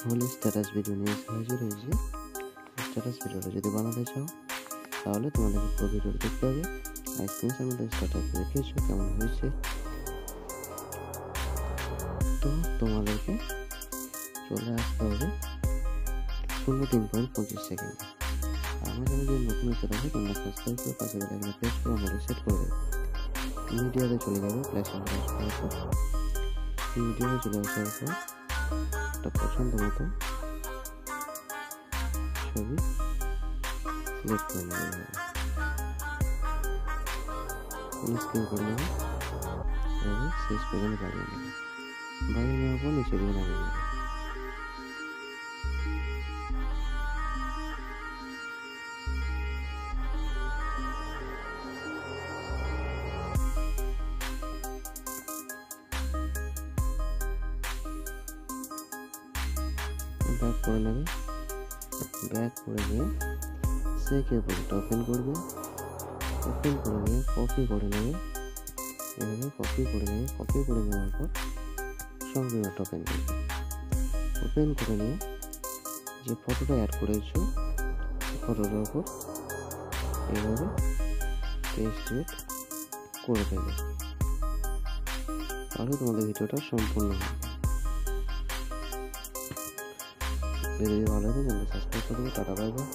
Holi status video নিয়ে হাজির হয়েছে। স্ট্যাটাস ভিডিওটা যদি বানাতে চাও তাহলে তোমাদেরকে পুরো ভিডিওটা দেখতে হবে। আর স্ক্রিনশট মধ্যে স্ট্যাটাস দেখেছো কেমন হয়েছে, তো তোমাদেরকে চলে আসতে হবে 3.25 সেকেন্ড। আমার চ্যানেল যদি নতুন এসে থাকে তোমরা সাবস্ক্রাইব করে পাশে বেল আইকনে প্রেস করে আমাদের সেট করে দেবে। মিডিয়াতে চলে যাবে, ফ্ল্যাশ মিডিয়াতে চলে আসার পর একটা পছন্দ মতো ছবি সিলেক্ট করে নেবে, স্ক্রিন করে নেবে এবং শেষ পর্যন্ত বাড়িয়ে নেবে। বাড়িয়ে নেওয়ার পর নিচে দিয়ে নামিয়ে নেবে। ব্যাক করে নেবে, ব্যাক করে নিয়ে সেকের প্রজেক্ট ওপেন করবে, ওপেন করে নিয়ে কপি করে নেবে, এভাবে কপি করে নেবে। কপি করে নেওয়ার পর সঙ্গে ওপেন করবে। ওপেন করে নিয়ে যে ফটোটা অ্যাড করেছো ফটোটার উপর এইভাবে পেস্ট করে দেবে, তাহলে তোমাদের ভিডিওটা সম্পূর্ণ হবে। ভিডিও ভালো লাগে চ্যানেলটা সাবস্ক্রাইব করে দেবে। Tata bye bye.